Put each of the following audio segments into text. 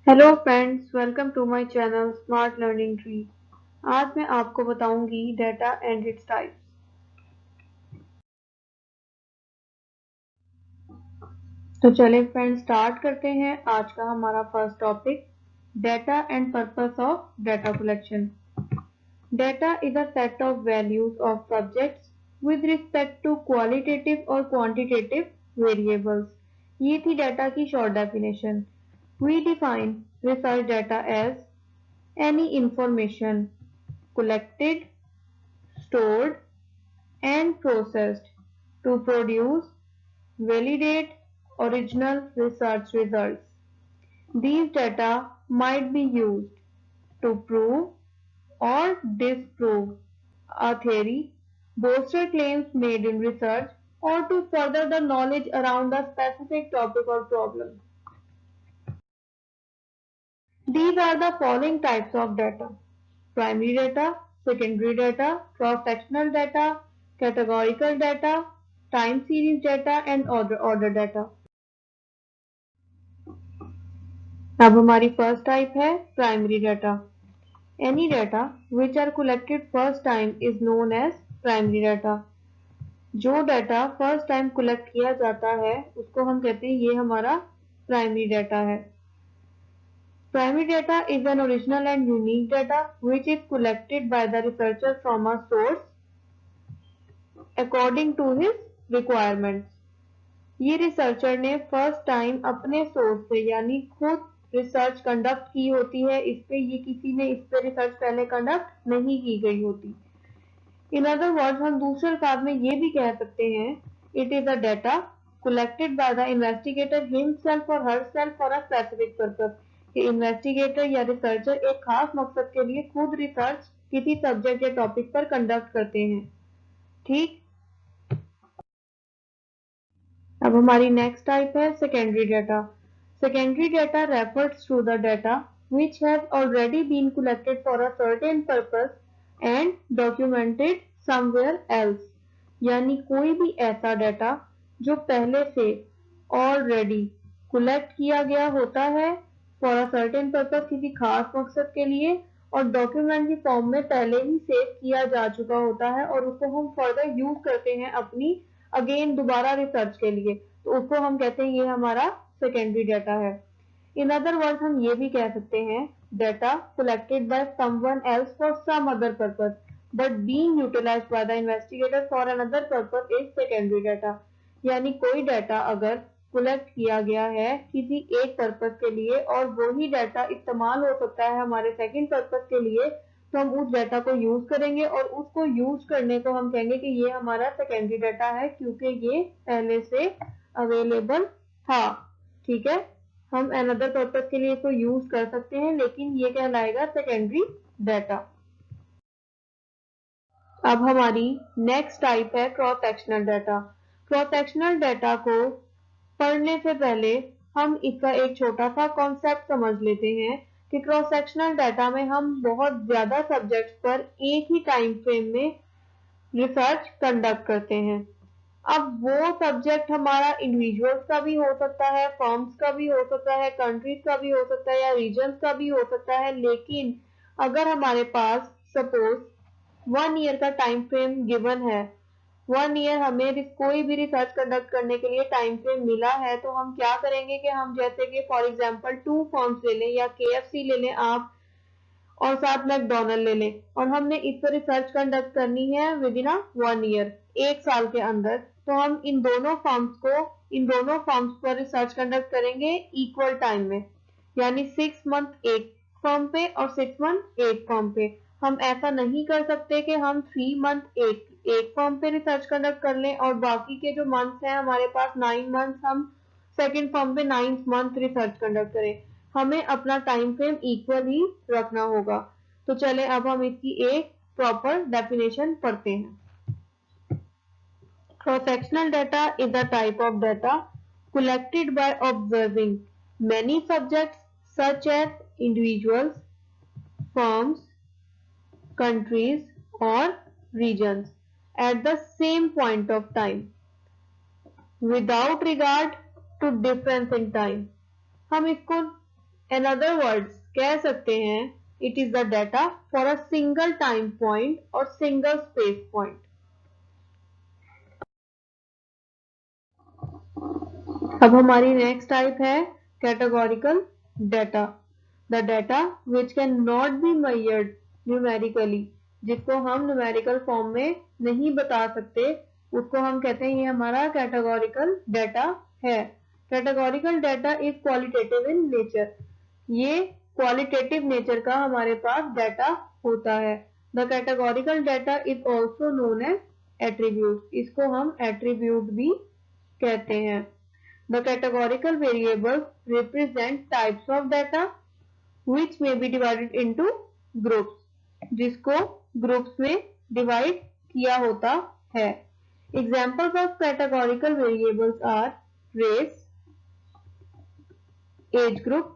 Hello friends, welcome to my channel smart learning tree. आज मैं आपको बताऊंगी डाटा एंड इट्स टाइप्स। तो चले फ्रेंड्स, स्टार्ट करते हैं आज का हमारा first topic, data and purpose of data collection. Data is a set of values of subjects with respect to qualitative और क्वांटिटेटिव वेरिएबल्स। ये थी डाटा की short definition. We define research data as any information collected, stored, and processed to produce, validate original research results. These data might be used to prove or disprove a theory, bolster claims made in research, or to further the knowledge around a specific topic or problem. These are the following types of data: primary data, secondary data, cross-sectional data, categorical data, time series data and order data. अब हमारी first type है primary data. Any data which are collected first time is known as primary data. जो data first time collect किया जाता है उसको हम कहते हैं ये हमारा प्राइमरी डाटा है। Primary data is an original and unique data which is collected by the researcher from a source according to his requirements. ये रिसर्चर ने फर्स्ट टाइम अपने सोर्स से यानी खुद रिसर्च कंडक्ट की होती है इस पे, ये किसी ने इस पे रिसर्च पहले कंडक्ट नहीं की गई होती। इन अदर वर्ड्स हम दूसरे अल्फाज में ये भी कह सकते हैं, it is a data collected by the investigator himself or herself for a specific purpose। कि इन्वेस्टिगेटर या रिसर्चर एक खास मकसद के लिए खुद रिसर्च किसी सब्जेक्ट या टॉपिक पर कंडक्ट करते हैं। ठीक, अब हमारी नेक्स्ट टाइप है secondary data. Secondary data refers to the data which has already been collected for a certain purpose and documented somewhere else। यानी कोई भी ऐसा डाटा जो पहले से ऑलरेडी कलेक्ट किया गया होता है फॉर अ सर्टेन पर्पस, किसी खास मकसद के लिए, और डॉक्यूमेंट की फॉर्म में पहले ही सेव किया जा चुका होता है और उसको हम फर्दर यूज करते हैं अपनी अगेन दोबारा रिसर्च के लिए, तो उसको हम कहते हैं ये हमारा सेकेंडरी डाटा है। इन अदर वर्ड्स हम ये भी कह सकते हैं, data collected by someone else for some other purpose but being utilised by the investigator for another purpose is secondary data. यानी कोई डाटा अगर कलेक्ट किया गया है किसी एक पर्पस के लिए और वही डाटा इस्तेमाल हो सकता है हमारे सेकंड पर्पस के लिए, तो हम उस डाटा को यूज करेंगे और उसको यूज करने को हम कहेंगे कि ये हमारा सेकेंडरी डाटा है क्योंकि ये पहले से अवेलेबल था। ठीक है, हम अनदर पर्पस के लिए इसको यूज कर सकते हैं लेकिन ये कहलाएगा सेकेंडरी डाटा। अब हमारी नेक्स्ट टाइप है cross sectional data. Cross sectional data को पढ़ने से पहले हम इसका एक छोटा सा कॉन्सेप्ट समझ लेते हैं कि क्रॉस सेक्शनल डाटा में हम बहुत ज्यादा सब्जेक्ट्स पर एक ही टाइम फ्रेम में रिसर्च कंडक्ट करते हैं। अब वो सब्जेक्ट हमारा इंडिविजुअल्स का भी हो सकता है, फर्म्स का भी हो सकता है, कंट्रीज का भी हो सकता है या रीजन्स का भी हो सकता है, लेकिन अगर हमारे पास सपोज 1 ईयर का टाइम फ्रेम गिवन है, 1 ईयर हमें कोई भी रिसर्च कंडक्ट करने के लिए टाइम फ्रेम मिला है, तो हम क्या करेंगे कि हम जैसे कि फॉर एग्जांपल 2 फर्म्स ले लें या KFC ले लें आप, और साथ मैकडोनल्ड ले लें, और हमने इस पर रिसर्च कंडक्ट करनी है विद इन 1 ईयर, 1 साल के अंदर, तो हम इन दोनों फर्म्स पर रिसर्च कंडक्ट करेंगे इक्वल टाइम में, यानी 6 मंथ एक फर्म पे और 6 मंथ एक फर्म पे। हम ऐसा नहीं कर सकते कि हम 3 मंथ एक फर्म पे रिसर्च कंडक्ट कर लें और बाकी के जो मंथ्स हैं हमारे पास 9 मंथ हम सेकेंड फर्म पे 9th मंथ रिसर्च कंडक्ट करें। हमें अपना टाइम फ्रेम इक्वल ही रखना होगा। तो चले अब हम इसकी एक प्रॉपर डेफिनेशन पढ़ते हैं। Cross-sectional data is a type of data collected by observing many subjects such as individuals, firms, countries or regions at the same point of time without regard to difference in time। हम इसको in other words कह सकते हैं it is the data for a single time point और single space point. अब हमारी next type है categorical data. The data which can not be measured numerically, जिसको हम न्यूमेरिकल फॉर्म में नहीं बता सकते, उसको हम कहते हैं ये हमारा कैटेगोरिकल डेटा है। Categorical data is qualitative in nature, ये क्वालिटेटिव नेचर का हमारे पास डेटा होता है। The categorical data is also known as attribute, इसको हम एट्रीब्यूट भी कहते हैं। The categorical variables represent types of data which may be divided into groups, जिसको ग्रुप्स में डिवाइड किया होता है। Examples of categorical variables are race, age group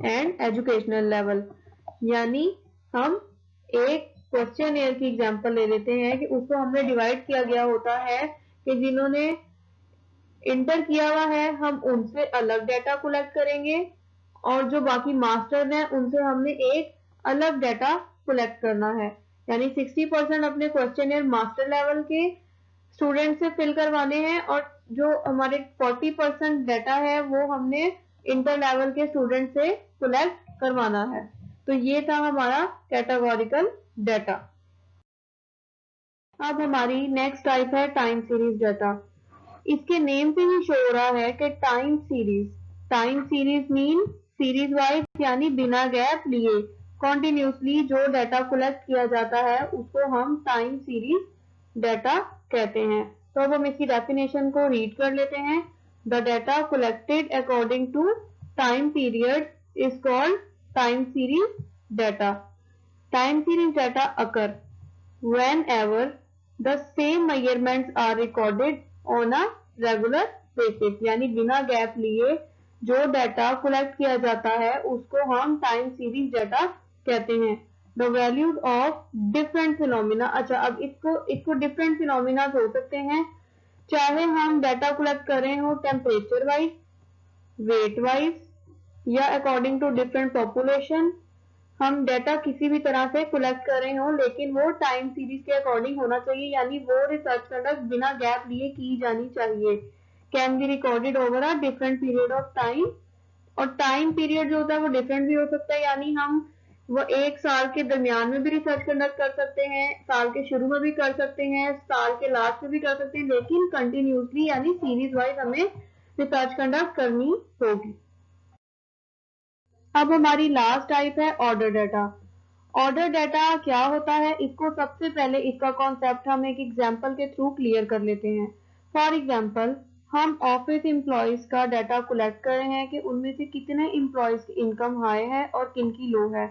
and educational level। यानी हम एक क्वेश्चन की एग्जाम्पल ले लेते हैं कि उसको हमने डिवाइड किया गया होता है कि जिन्होंने इंटर किया हुआ है हम उनसे अलग डाटा कलेक्ट करेंगे और जो बाकी मास्टर हैं उनसे हमने एक अलग डाटा कलेक्ट करना है। यानी 60% अपने क्वेश्चन मास्टर लेवल के स्टूडेंट से फिल करवाने हैं और जो हमारे 40% डाटा है वो हमने इंटर लेवल के स्टूडेंट से कलेक्ट करवाना है। तो ये था हमारा कैटेगोरिकल डाटा। अब हमारी नेक्स्ट टाइप है टाइम सीरीज डाटा। इसके नेम से ही शो हो रहा है कि time series mean series wise, यानी बिना गैप लिए कॉन्टिन्यूसली जो डाटा कलेक्ट किया जाता है उसको हम टाइम सीरीज डाटा कहते हैं। तो अब हम इसकी डेफिनेशन को रीड कर लेते हैं। The data collected according to time period is called time series data. Time series data occur whenever the same measurements are recorded on a regular basis, यानी बिना गैप लिए जो डाटा कलेक्ट किया जाता है उसको हम टाइम सीरीज डाटा कहते हैं। The values of different phenomena, अच्छा अब इसको डिफरेंट फिनोमिना हो सकते हैं, चाहे हम डाटा कलेक्ट कर रहे हो टेम्परेचर वाइज, वेट वाइज या अकॉर्डिंग टू डिफरेंट पॉपुलेशन। हम डाटा किसी भी तरह से कलेक्ट कर रहे हो लेकिन वो टाइम सीरीज के अकॉर्डिंग होना चाहिए, यानी वो रिसर्च कंडक्ट बिना गैप लिए की जानी चाहिए। Can be recorded over a different period of time, और टाइम पीरियड जो होता है वो डिफरेंट भी हो सकता है, यानी हम वो एक साल के दरमियान में भी रिसर्च कंडक्ट कर सकते हैं, साल के शुरू में भी कर सकते हैं, साल के लास्ट में भी कर सकते हैं, लेकिन कंटिन्यूसली यानी सीरीज वाइज हमें रिसर्च कंडक्ट करनी होगी। अब हमारी लास्ट टाइप है ऑर्डर डाटा। ऑर्डर डाटा क्या होता है, इसको सबसे पहले इसका कॉन्सेप्ट हम एक एग्जांपल के थ्रू क्लियर कर लेते हैं। फॉर एग्जांपल हम ऑफिस एम्प्लॉयज का डाटा कलेक्ट कर रहे हैं कि उनमें से कितने एम्प्लॉयज की इनकम हाई है और किन की लो है।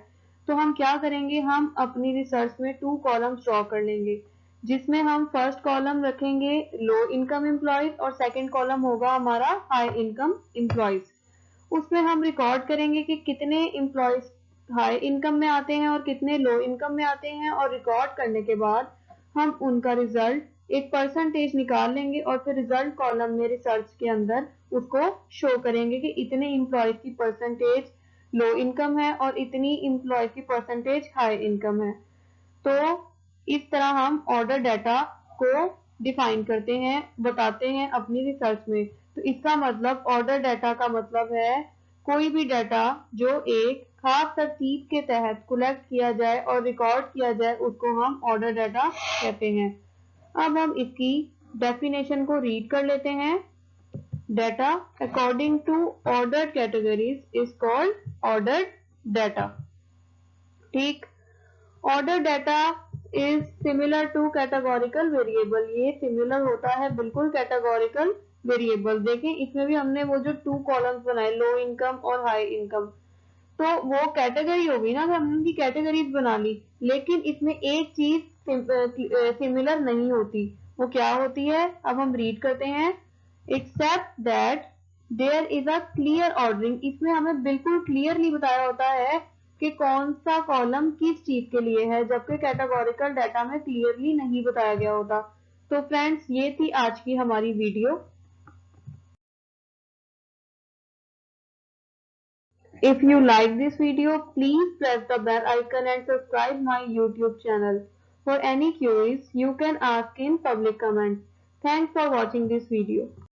तो हम क्या करेंगे, हम अपनी रिसर्च में 2 कॉलम्स ड्रॉ कर लेंगे, जिसमें हम फर्स्ट कॉलम रखेंगे लो इनकम एम्प्लॉयज और सेकेंड कॉलम होगा हमारा हाई इनकम एम्प्लॉयज। उसमें हम रिकॉर्ड करेंगे कि कितने एम्प्लॉयज हाई इनकम में आते हैं और कितने लो इनकम में आते हैं, और रिकॉर्ड करने के बाद हम उनका रिजल्ट एक परसेंटेज निकाल लेंगे और फिर रिजल्ट कॉलम में रिसर्च के अंदर उसको शो करेंगे कि इतने एम्प्लॉयज की परसेंटेज लो इनकम है और इतनी एम्प्लॉयज की परसेंटेज हाई इनकम है। तो इस तरह हम ऑर्डर डाटा को डिफाइन करते हैं, बताते हैं अपनी रिसर्च में। तो इसका मतलब ऑर्डर डाटा का मतलब है कोई भी डाटा जो एक खास तरतीब के तहत कलेक्ट किया जाए और रिकॉर्ड किया जाए उसको हम ऑर्डर डाटा कहते हैं। अब हम इसकी डेफिनेशन को रीड कर लेते हैं। Data according to ordered categories is called ordered data. ठीक, order data is similar to categorical variable, ये सिमिलर होता है बिल्कुल कैटेगोरिकल वेरिएबल। देखें इसमें भी हमने वो जो 2 कॉलम्स बनाए लो इनकम और हाई इनकम, तो वो कैटेगरी होगी ना, हमने उनकी कैटेगरीज बना ली, लेकिन इसमें एक चीज सिमिलर नहीं होती। वो क्या होती है, अब हम रीड करते हैं। Except that there is a clear ordering, इसमें हमें बिल्कुल क्लियरली बताया होता है कि कौन सा कॉलम किस चीज के लिए है, जबकि कैटेगोरिकल डाटा में क्लियरली नहीं बताया गया होता। तो फ्रेंड्स ये थी आज की हमारी video. If you like this video, please press the bell icon and subscribe my YouTube channel. For any queries, you can ask in public comments. Thanks for watching this video.